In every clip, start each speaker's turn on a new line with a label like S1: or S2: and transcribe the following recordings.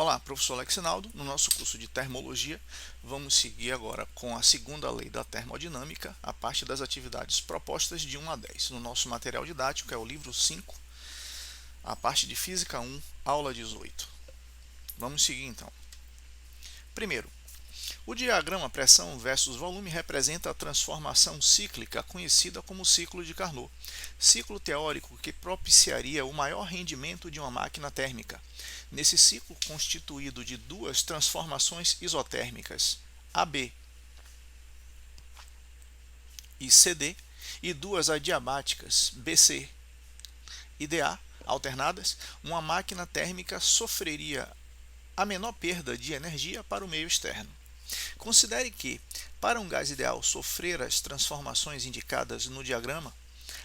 S1: Olá, professor Alexinaldo. No nosso curso de termologia, vamos seguir agora com a segunda lei da termodinâmica, a parte das atividades propostas de 1 a 10. No nosso material didático, é o livro 5, a parte de Física 1, aula 18. Vamos seguir então. Primeiro, o diagrama pressão versus volume representa a transformação cíclica conhecida como ciclo de Carnot, ciclo teórico que propiciaria o maior rendimento de uma máquina térmica. Nesse ciclo, constituído de duas transformações isotérmicas, AB e CD, e duas adiabáticas, BC e DA, alternadas, uma máquina térmica sofreria a menor perda de energia para o meio externo. Considere que, para um gás ideal sofrer as transformações indicadas no diagrama,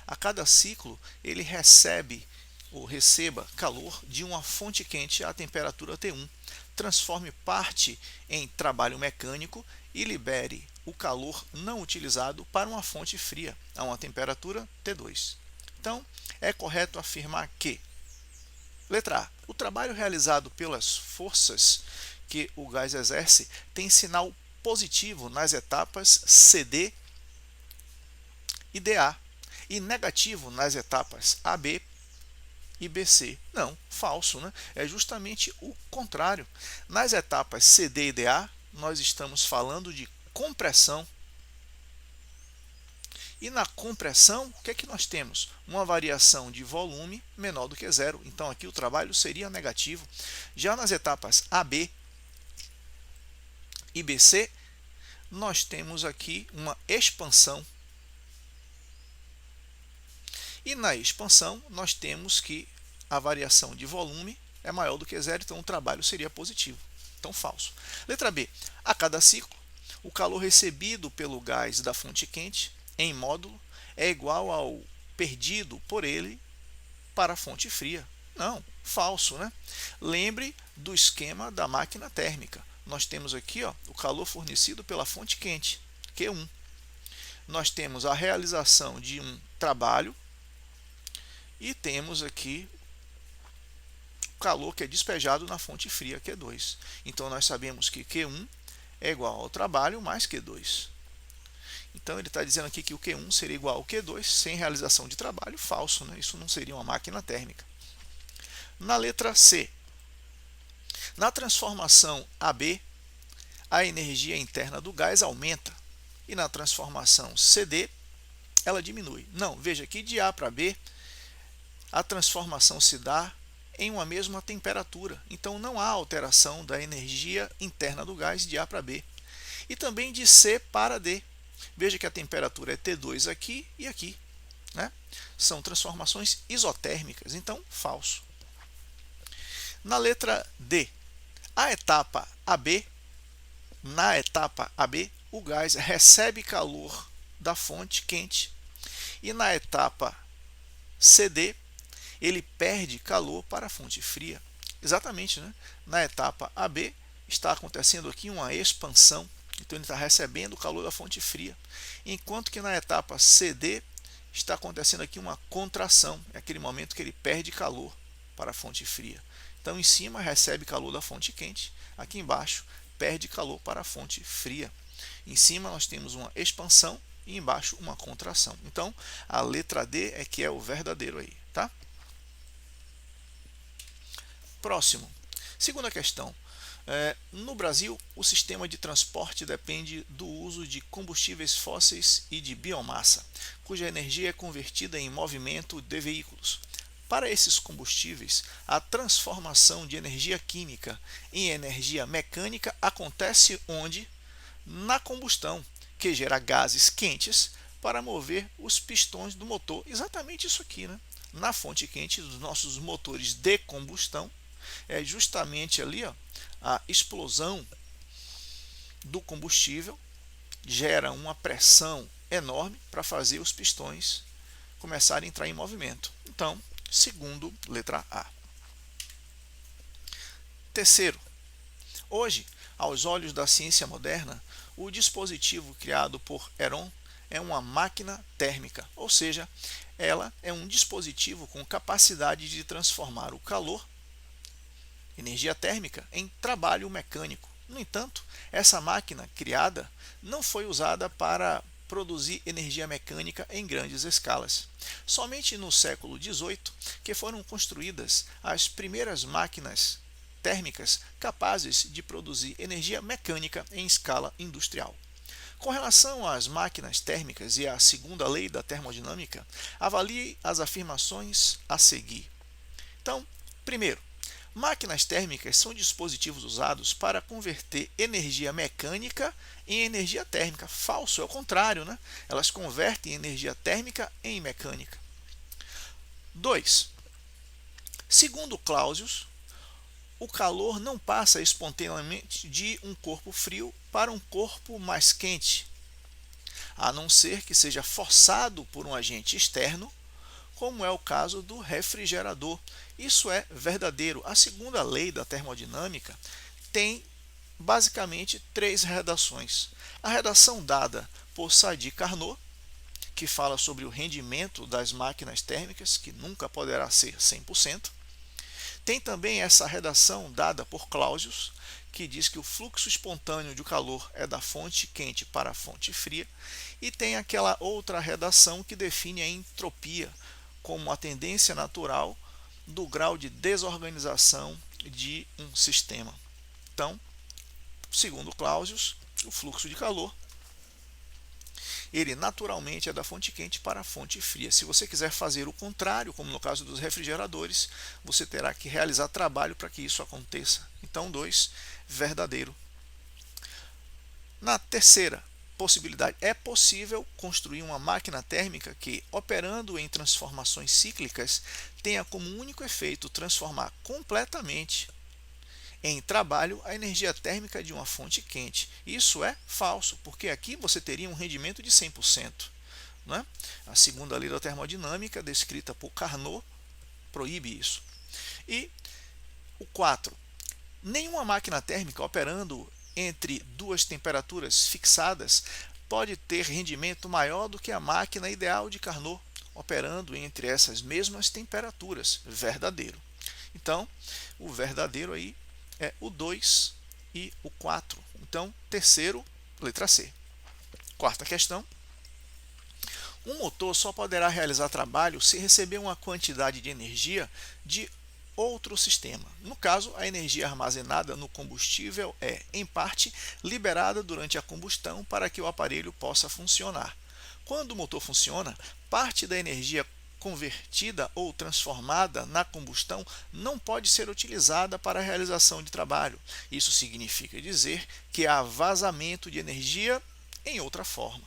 S1: a cada ciclo ele receba calor de uma fonte quente à temperatura T1, transforme parte em trabalho mecânico e libere o calor não utilizado para uma fonte fria a uma temperatura T2. Então, é correto afirmar que, letra A, o trabalho realizado pelas forças que o gás exerce tem sinal positivo nas etapas CD e DA e negativo nas etapas AB e BC. Não, falso, né? É justamente o contrário. Nas etapas CD e DA, nós estamos falando de compressão. E na compressão, o que é que nós temos? Uma variação de volume menor do que zero. Então, aqui o trabalho seria negativo. Já nas etapas AB e BC, nós temos aqui uma expansão. E na expansão, nós temos que a variação de volume é maior do que zero, então o trabalho seria positivo. Então, falso. Letra B. A cada ciclo, o calor recebido pelo gás da fonte quente em módulo é igual ao perdido por ele para a fonte fria. Não, falso, né? Lembre do esquema da máquina térmica. Nós temos aqui o calor fornecido pela fonte quente, Q1. Nós temos a realização de um trabalho e temos aqui o calor que é despejado na fonte fria, Q2. Então, nós sabemos que Q1 é igual ao trabalho mais Q2. Então, ele está dizendo aqui que o Q1 seria igual ao Q2 sem realização de trabalho. Falso, né? Isso não seria uma máquina térmica. Na letra C, na transformação AB, a energia interna do gás aumenta e na transformação CD, ela diminui. Não, veja que de A para B, a transformação se dá em uma mesma temperatura. Então, não há alteração da energia interna do gás de A para B. E também de C para D. Veja que a temperatura é T2 aqui e aqui, né? São transformações isotérmicas, então falso. Na letra D, na etapa AB, o gás recebe calor da fonte quente e na etapa CD, ele perde calor para a fonte fria. Exatamente, né? Na etapa AB está acontecendo aqui uma expansão. Então, ele está recebendo o calor da fonte fria. Enquanto que na etapa CD está acontecendo aqui uma contração. É aquele momento que ele perde calor para a fonte fria. Então, em cima recebe calor da fonte quente. Aqui embaixo perde calor para a fonte fria. Em cima nós temos uma expansão e embaixo uma contração. Então, a letra D é que é o verdadeiro aí, tá? Próximo. Segunda questão. No Brasil, o sistema de transporte depende do uso de combustíveis fósseis e de biomassa, cuja energia é convertida em movimento de veículos. Para esses combustíveis, a transformação de energia química em energia mecânica acontece onde? Na combustão, que gera gases quentes para mover os pistões do motor. Exatamente isso aqui, né? Na fonte quente dos nossos motores de combustão, é justamente ali a explosão do combustível gera uma pressão enorme para fazer os pistões começarem a entrar em movimento. Então, segundo, letra A. Terceiro, hoje, aos olhos da ciência moderna, o dispositivo criado por Heron é uma máquina térmica, ou seja, ela é um dispositivo com capacidade de transformar o calor energia térmica em trabalho mecânico. No entanto, essa máquina criada não foi usada para produzir energia mecânica em grandes escalas. Somente no século XVIII que foram construídas as primeiras máquinas térmicas capazes de produzir energia mecânica em escala industrial. Com relação às máquinas térmicas e à segunda lei da termodinâmica, avalie as afirmações a seguir. Então, primeiro, máquinas térmicas são dispositivos usados para converter energia mecânica em energia térmica. Falso, é o contrário, né? Elas convertem energia térmica em mecânica. 2. Segundo Clausius, o calor não passa espontaneamente de um corpo frio para um corpo mais quente, a não ser que seja forçado por um agente externo, como é o caso do refrigerador. Isso é verdadeiro. A segunda lei da termodinâmica tem basicamente três redações. A redação dada por Sadi Carnot, que fala sobre o rendimento das máquinas térmicas, que nunca poderá ser 100%. Tem também essa redação dada por Clausius, que diz que o fluxo espontâneo de calor é da fonte quente para a fonte fria. E tem aquela outra redação que define a entropia como a tendência natural do grau de desorganização de um sistema. Então, segundo Clausius, o fluxo de calor ele naturalmente é da fonte quente para a fonte fria. Se você quiser fazer o contrário, como no caso dos refrigeradores, você terá que realizar trabalho para que isso aconteça. Então, 2, verdadeiro. Na terceira possibilidade, é possível construir uma máquina térmica que, operando em transformações cíclicas, tenha como único efeito transformar completamente em trabalho a energia térmica de uma fonte quente. Isso é falso, porque aqui você teria um rendimento de 100%. Né? A segunda lei da termodinâmica, descrita por Carnot, proíbe isso. E o 4. Nenhuma máquina térmica operando entre duas temperaturas fixadas pode ter rendimento maior do que a máquina ideal de Carnot, operando entre essas mesmas temperaturas. Verdadeiro. Então, o verdadeiro aí é o 2 e o 4. Então, terceiro, letra C. Quarta questão. Um motor só poderá realizar trabalho se receber uma quantidade de energia de outro sistema. No caso, a energia armazenada no combustível é, em parte, liberada durante a combustão para que o aparelho possa funcionar. Quando o motor funciona, parte da energia convertida ou transformada na combustão não pode ser utilizada para a realização de trabalho. Isso significa dizer que há vazamento de energia em outra forma.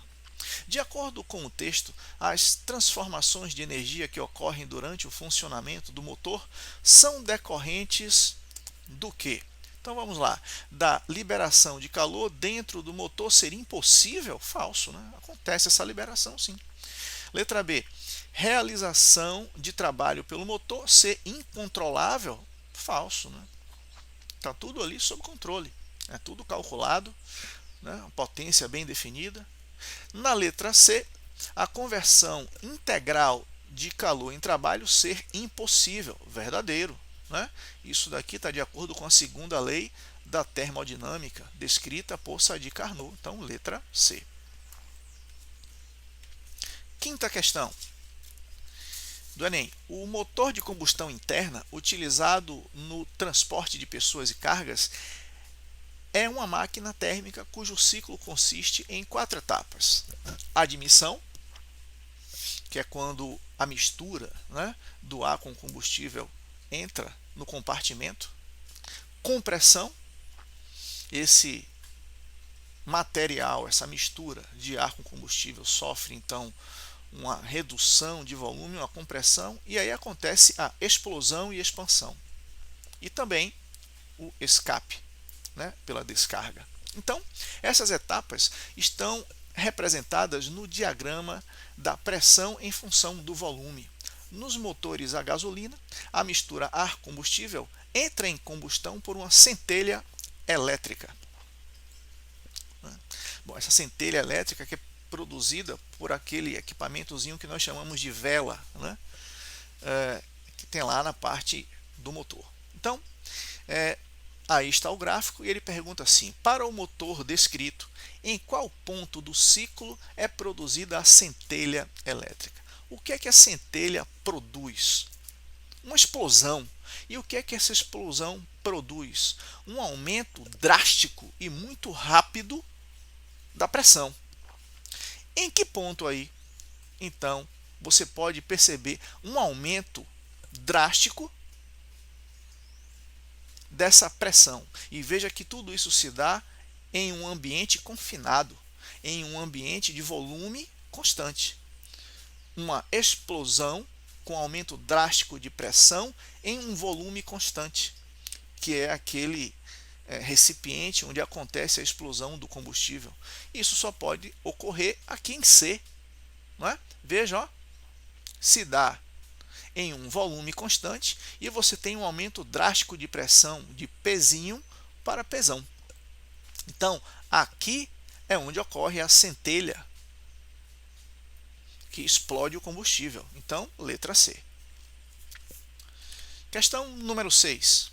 S1: De acordo com o texto, as transformações de energia que ocorrem durante o funcionamento do motor são decorrentes do quê? Então vamos lá. Da liberação de calor dentro do motor seria impossível? Falso, né? Acontece essa liberação, sim. Letra B. Realização de trabalho pelo motor ser incontrolável? Falso, né? Está tudo ali sob controle. É tudo calculado, né? A potência bem definida. Na letra C, a conversão integral de calor em trabalho ser impossível. Verdadeiro, né? Isso daqui está de acordo com a segunda lei da termodinâmica, descrita por Sadi Carnot. Então, letra C. Quinta questão do Enem. O motor de combustão interna utilizado no transporte de pessoas e cargas é uma máquina térmica cujo ciclo consiste em 4 etapas. Admissão, que é quando a mistura, né, do ar com combustível entra no compartimento. Compressão, esse material, essa mistura de ar com combustível sofre então uma redução de volume, uma compressão, e aí acontece a explosão e expansão. E também o escape, né, pela descarga. Então, essas etapas estão representadas no diagrama da pressão em função do volume. Nos motores a gasolina, a mistura ar-combustível entra em combustão por uma centelha elétrica. Bom, essa centelha elétrica que é produzida por aquele equipamentozinho que nós chamamos de vela, né? Que tem lá na parte do motor. Então, Aí está o gráfico e ele pergunta assim: para o motor descrito, em qual ponto do ciclo é produzida a centelha elétrica? O que é que a centelha produz? Uma explosão. E o que é que essa explosão produz? Um aumento drástico e muito rápido da pressão. Em que ponto aí, então, você pode perceber um aumento drástico dessa pressão? E veja que tudo isso se dá em um ambiente confinado, em um ambiente de volume constante. Uma explosão com aumento drástico de pressão em um volume constante, que é aquele recipiente onde acontece a explosão do combustível. Isso só pode ocorrer aqui em C. Não é? Veja, ó, se dá em um volume constante e você tem um aumento drástico de pressão de Pzinho para Pzão. Então, aqui é onde ocorre a centelha que explode o combustível. Então, letra C. Questão número 6.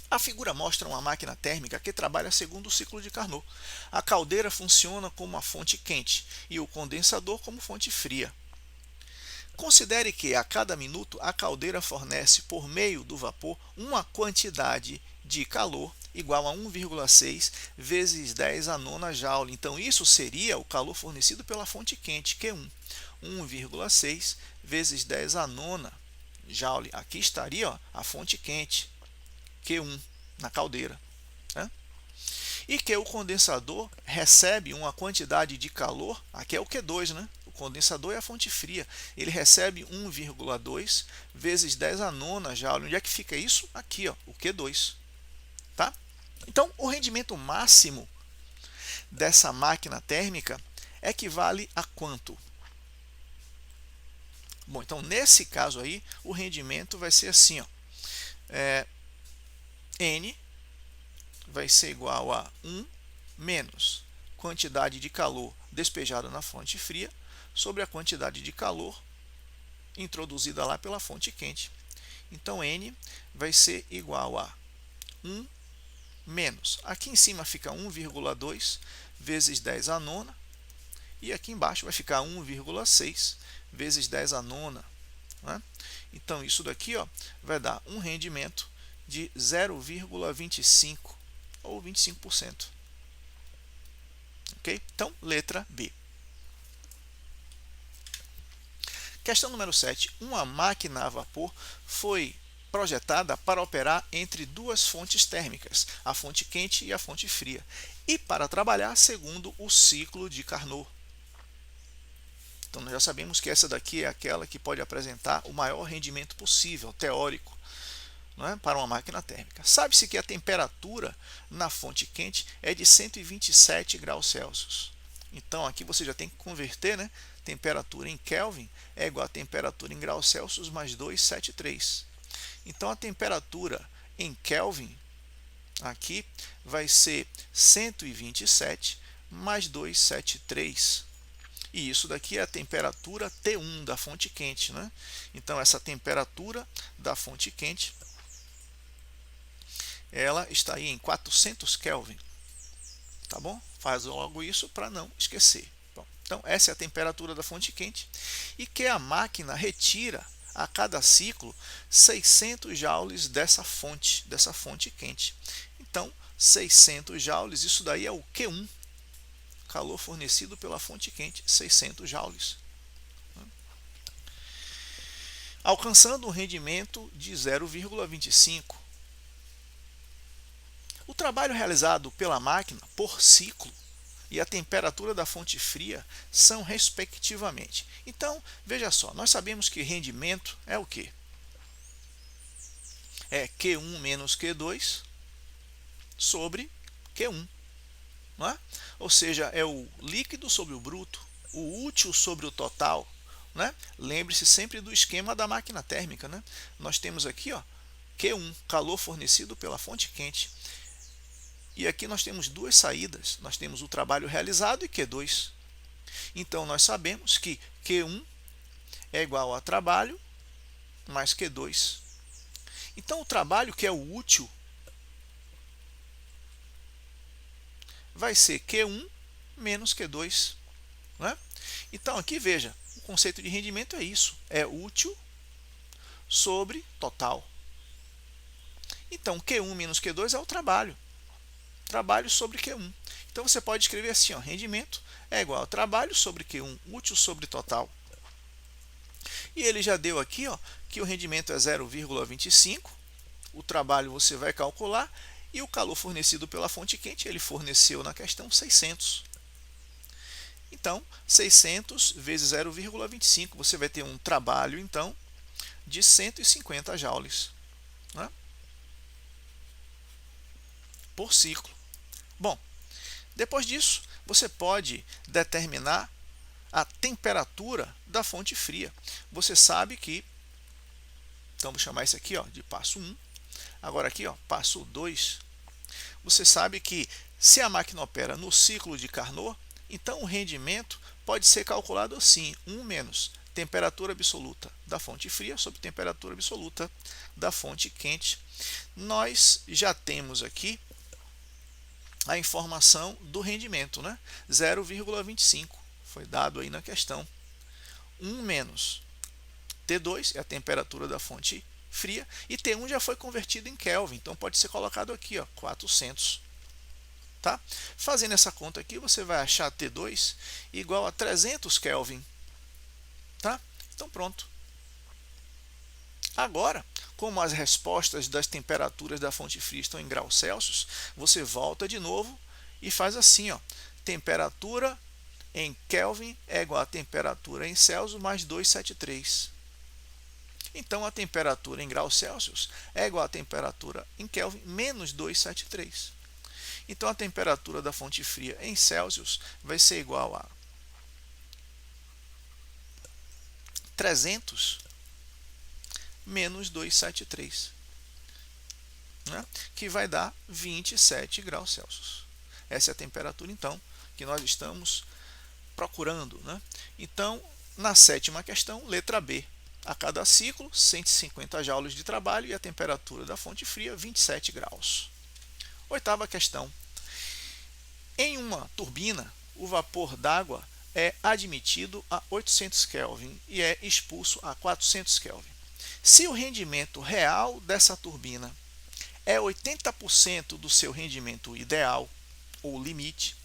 S1: A figura mostra uma máquina térmica que trabalha segundo o ciclo de Carnot. A caldeira funciona como uma fonte quente e o condensador como fonte fria. Considere que a cada minuto a caldeira fornece por meio do vapor uma quantidade de calor igual a 1,6 vezes 10 a nona joule. Então isso seria o calor fornecido pela fonte quente, Q1. 1,6 vezes 10 a nona joule. Aqui estaria, ó, a fonte quente, Q1, na caldeira, né? E que o condensador recebe uma quantidade de calor, aqui é o Q2, né? O condensador é a fonte fria, ele recebe 1,2 vezes 10 a nona joule. Onde é que fica isso? Aqui, ó, o Q2, tá? Então, o rendimento máximo dessa máquina térmica equivale a quanto? Bom, então nesse caso aí, o rendimento vai ser assim, ó, N vai ser igual a 1 menos quantidade de calor despejada na fonte fria sobre a quantidade de calor introduzida lá pela fonte quente. Então, N vai ser igual a 1 menos, aqui em cima fica 1,2 vezes 10 a nona, e aqui embaixo vai ficar 1,6 vezes 10 a nona. Né? Então, isso daqui, ó, vai dar um rendimento de 0,25 ou 25%. Ok? Então, letra B. Questão número 7. Uma máquina a vapor foi projetada para operar entre duas fontes térmicas, a fonte quente e a fonte fria, e para trabalhar segundo o ciclo de Carnot. Então, nós já sabemos que essa daqui é aquela que pode apresentar o maior rendimento possível, teórico, não é? Para uma máquina térmica. Sabe-se que a temperatura na fonte quente é de 127 graus Celsius. Então, aqui você já tem que converter, né? Temperatura em Kelvin é igual a temperatura em graus Celsius mais 273. Então, a temperatura em Kelvin aqui vai ser 127 mais 273. E isso daqui é a temperatura T1 da fonte quente, né? Então, essa temperatura da fonte quente, ela está aí em 400 Kelvin. Tá bom? Faz logo isso para não esquecer. Bom, então, essa é a temperatura da fonte quente e que a máquina retira a cada ciclo 600 joules dessa fonte quente. Então, 600 joules, isso daí é o Q1, calor fornecido pela fonte quente, 600 joules. Alcançando um rendimento de 0,25. O trabalho realizado pela máquina por ciclo e a temperatura da fonte fria são respectivamente. Então, veja só, nós sabemos que rendimento é o quê? É Q1 menos Q2 sobre Q1. Não é? Ou seja, é o líquido sobre o bruto, o útil sobre o total. Né? Lembre-se sempre do esquema da máquina térmica. Né? Nós temos aqui, ó, Q1, calor fornecido pela fonte quente. E aqui nós temos duas saídas. Nós temos o trabalho realizado e Q2. Então, nós sabemos que Q1 é igual a trabalho mais Q2. Então, o trabalho que é o útil vai ser Q1 menos Q2. Né? Então, aqui veja, o conceito de rendimento é isso, é útil sobre total. Então, Q1 menos Q2 é o trabalho, trabalho sobre Q1. Então, você pode escrever assim, ó, rendimento é igual a trabalho sobre Q1, útil sobre total. E ele já deu aqui, ó, que o rendimento é 0,25, o trabalho você vai calcular, e o calor fornecido pela fonte quente, ele forneceu na questão 600. Então, 600 vezes 0,25, você vai ter um trabalho, então, de 150 joules, né, por ciclo. Bom, depois disso, você pode determinar a temperatura da fonte fria. Você sabe que, então vou chamar isso aqui, ó, de passo 1. Agora aqui, ó, passo 2. Você sabe que se a máquina opera no ciclo de Carnot, então o rendimento pode ser calculado assim, 1 menos temperatura absoluta da fonte fria sobre temperatura absoluta da fonte quente. Nós já temos aqui a informação do rendimento, né? 0,25 foi dado aí na questão. 1 menos T2 é a temperatura da fonte fria e T1 já foi convertido em Kelvin, então pode ser colocado aqui, ó, 400. Tá? Fazendo essa conta aqui, você vai achar T2 igual a 300 Kelvin. Tá? Então pronto. Agora, como as respostas das temperaturas da fonte fria estão em graus Celsius, você volta de novo e faz assim, ó, temperatura em Kelvin é igual a temperatura em Celsius mais 273. Então, a temperatura em graus Celsius é igual a temperatura em Kelvin menos 273. Então, a temperatura da fonte fria em Celsius vai ser igual a 300 menos 273, né? Que vai dar 27 graus Celsius. Essa é a temperatura, então, que nós estamos procurando, né? Então, na sétima questão, letra B. A cada ciclo, 150 joules de trabalho e a temperatura da fonte fria, 27 graus. Oitava questão. Em uma turbina, o vapor d'água é admitido a 800 Kelvin e é expulso a 400 Kelvin. Se o rendimento real dessa turbina é 80% do seu rendimento ideal, ou limite,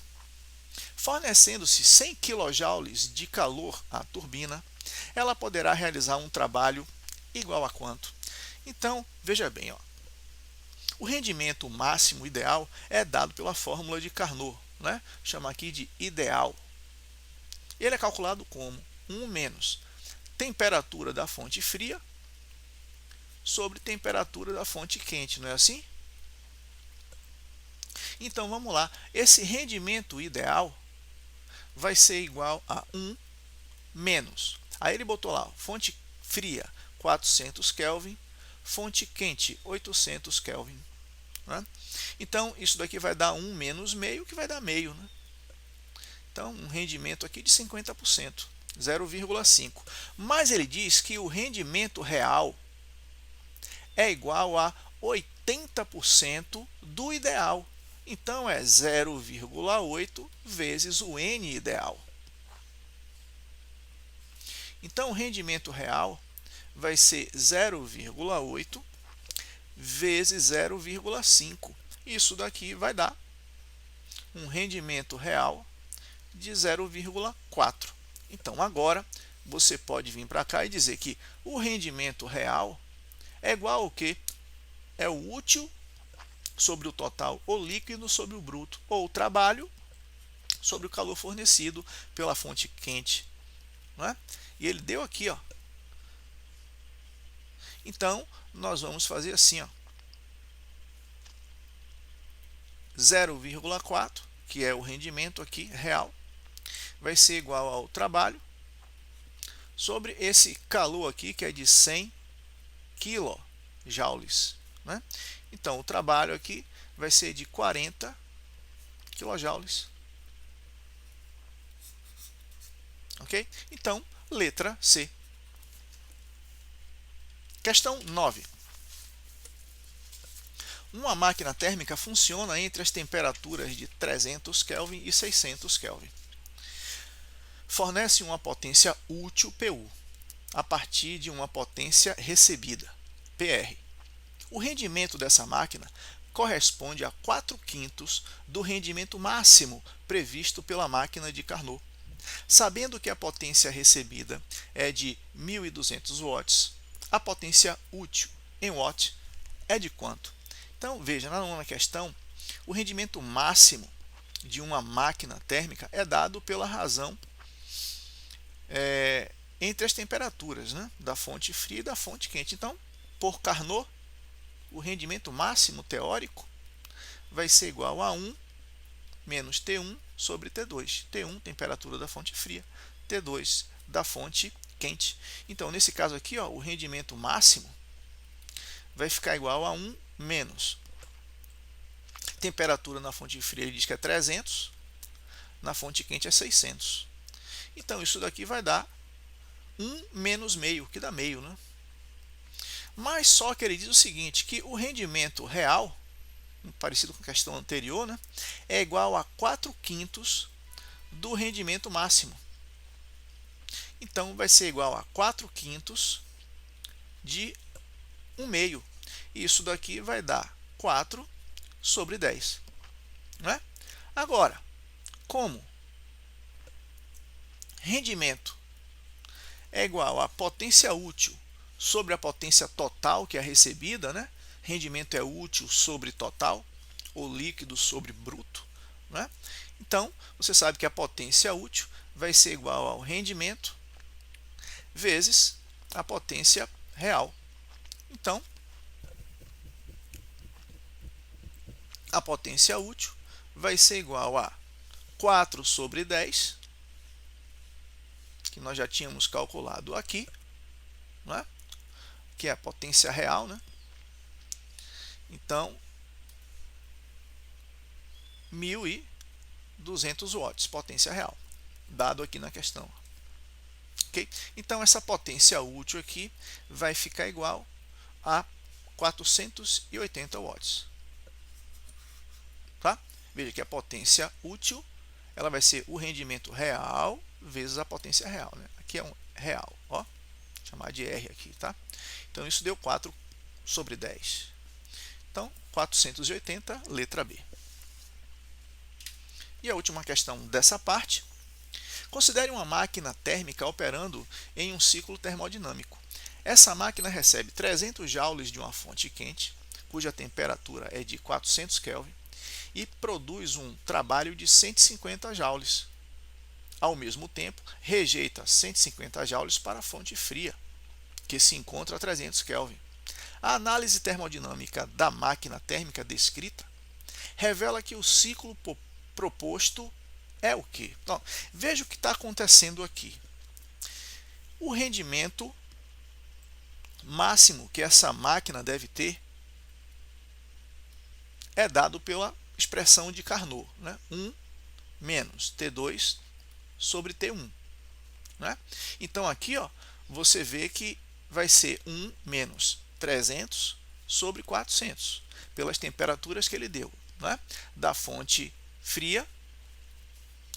S1: fornecendo-se 100 kJ de calor à turbina, ela poderá realizar um trabalho igual a quanto? Então, veja bem, ó, o rendimento máximo ideal é dado pela fórmula de Carnot, né? Chama aqui de ideal. Ele é calculado como 1 menos temperatura da fonte fria sobre temperatura da fonte quente, não é assim? Então, vamos lá. Esse rendimento ideal vai ser igual a 1 menos. Aí ele botou lá, fonte fria 400 Kelvin, fonte quente 800 Kelvin. Né? Então, isso daqui vai dar 1 menos meio, que vai dar meio. Né? Então, um rendimento aqui de 50%, 0,5. Mas ele diz que o rendimento real é igual a 80% do ideal. Então, é 0,8 vezes o N ideal. Então, o rendimento real vai ser 0,8 vezes 0,5. Isso daqui vai dar um rendimento real de 0,4. Então, agora, você pode vir para cá e dizer que o rendimento real é igual ao quê? É o útil sobre o total, o líquido sobre o bruto, ou o trabalho sobre o calor fornecido pela fonte quente. Não é? E ele deu aqui, ó. Então, nós vamos fazer assim, ó. 0,4, que é o rendimento aqui real, vai ser igual ao trabalho sobre esse calor aqui, que é de 100 kJ. Né? Então, o trabalho aqui vai ser de 40 kJ. Ok? Então, letra C. Questão 9. Uma máquina térmica funciona entre as temperaturas de 300 Kelvin e 600 Kelvin. Fornece uma potência útil PU a partir de uma potência recebida PR. O rendimento dessa máquina corresponde a 4/5 do rendimento máximo previsto pela máquina de Carnot. Sabendo que a potência recebida é de 1.200 watts, a potência útil em watt é de quanto? Então, veja, na nona questão, o rendimento máximo de uma máquina térmica é dado pela razão entre as temperaturas, né, da fonte fria e da fonte quente. Então, por Carnot, o rendimento máximo teórico vai ser igual a 1 menos T1 sobre T2. T1, temperatura da fonte fria, T2 da fonte quente. Então, nesse caso aqui, ó, o rendimento máximo vai ficar igual a 1 menos temperatura na fonte fria, ele diz que é 300, na fonte quente é 600. Então, isso daqui vai dar 1 menos meio, que dá meio, né? Mas só que ele diz o seguinte, que o rendimento real, parecido com a questão anterior, né, é igual a 4/5 do rendimento máximo. Então, vai ser igual a 4/5 de 1 meio. Isso daqui vai dar 4 sobre 10. Né? Agora, como rendimento é igual a potência útil sobre a potência total, que é a recebida, né? Rendimento é útil sobre total, ou líquido sobre bruto. Né? Então, você sabe que a potência útil vai ser igual ao rendimento vezes a potência real. Então, a potência útil vai ser igual a 4 sobre 10, que nós já tínhamos calculado aqui, né? Que é a potência real, né? Então, 1.200 watts, potência real, dado aqui na questão. Okay? Então, essa potência útil aqui vai ficar igual a 480 watts. Tá? Veja que a potência útil ela vai ser o rendimento real vezes a potência real. Né? Aqui é um real, ó. Vou chamar de R aqui, tá? Então, isso deu 4 sobre 10. Então, 480, letra B. E a última questão dessa parte. Considere uma máquina térmica operando em um ciclo termodinâmico. Essa máquina recebe 300 joules de uma fonte quente, cuja temperatura é de 400 Kelvin, e produz um trabalho de 150 joules. Ao mesmo tempo, rejeita 150 joules para a fonte fria, que se encontra a 300 Kelvin. A análise termodinâmica da máquina térmica descrita revela que o ciclo proposto é o quê? Então, veja o que está acontecendo aqui. O rendimento máximo que essa máquina deve ter é dado pela expressão de Carnot, né? 1 menos T2 sobre T1. Né? Então, aqui ó, você vê que vai ser 1 menos 300 sobre 400, pelas temperaturas que ele deu, né? Da fonte fria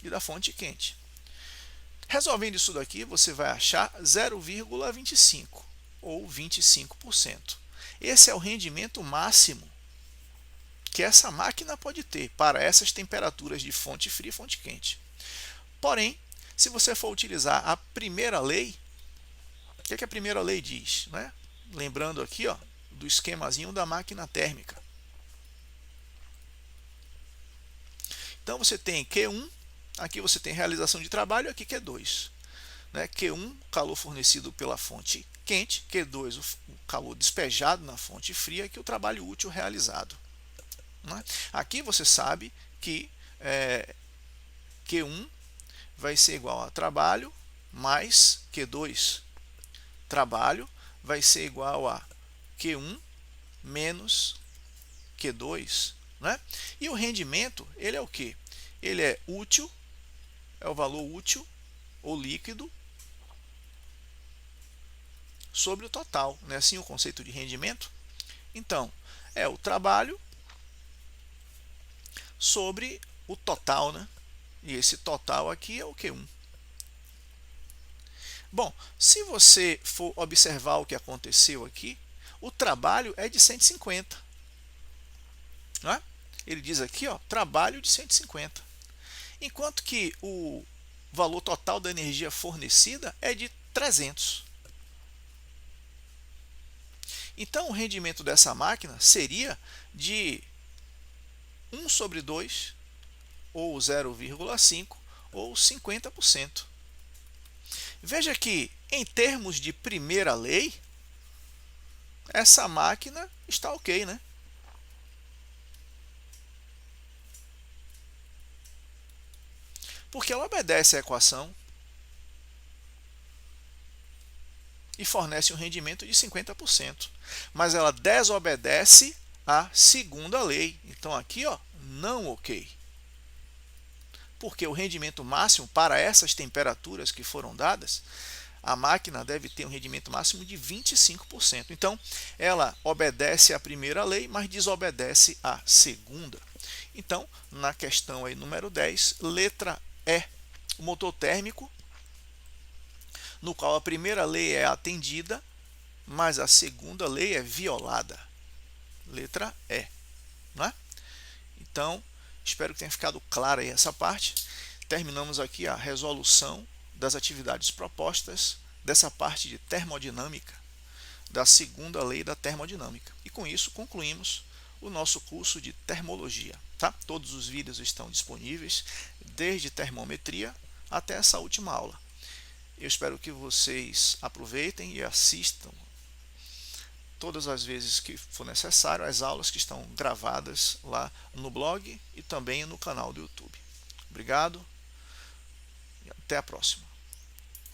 S1: e da fonte quente. Resolvendo isso daqui, você vai achar 0,25 ou 25%. Esse é o rendimento máximo que essa máquina pode ter para essas temperaturas de fonte fria e fonte quente. Porém, se você for utilizar a primeira lei, o que é que a primeira lei diz? Né? Lembrando aqui ó, do esquemazinho da máquina térmica. Então você tem Q1, aqui você tem realização de trabalho, aqui Q2. Né? Q1, calor fornecido pela fonte quente, Q2, o calor despejado na fonte fria, aqui o trabalho útil realizado. Né? Aqui você sabe que Q1 vai ser igual a trabalho mais Q2. Trabalho vai ser igual a Q1 menos Q2. Né? E o rendimento, ele é o quê? Ele é útil, é o valor útil ou líquido sobre o total. Não é assim o conceito de rendimento? Então, é o trabalho sobre o total, né? E esse total aqui é o Q1. Bom, se você for observar o que aconteceu aqui, o trabalho é de 150. Não é? Ele diz aqui, ó, trabalho de 150. Enquanto que o valor total da energia fornecida é de 300. Então, o rendimento dessa máquina seria de 1 sobre 2, ou 0,5, ou 50%. Veja que, em termos de primeira lei, essa máquina está ok, né? Porque ela obedece à equação e fornece um rendimento de 50%. Mas ela desobedece à segunda lei. Então aqui, ó, não ok. Porque o rendimento máximo para essas temperaturas que foram dadas, a máquina deve ter um rendimento máximo de 25%. Então, ela obedece à primeira lei, mas desobedece à segunda. Então, na questão aí, número 10, letra E, o motor térmico, no qual a primeira lei é atendida, mas a segunda lei é violada. Letra E. Não é? Então, espero que tenha ficado clara aí essa parte. Terminamos aqui a resolução das atividades propostas dessa parte de termodinâmica, da segunda lei da termodinâmica. E com isso concluímos o nosso curso de termologia. Tá? Todos os vídeos estão disponíveis, desde termometria até essa última aula. Eu espero que vocês aproveitem e assistam todas as vezes que for necessário as aulas que estão gravadas lá no blog e também no canal do YouTube. Obrigado e até a próxima.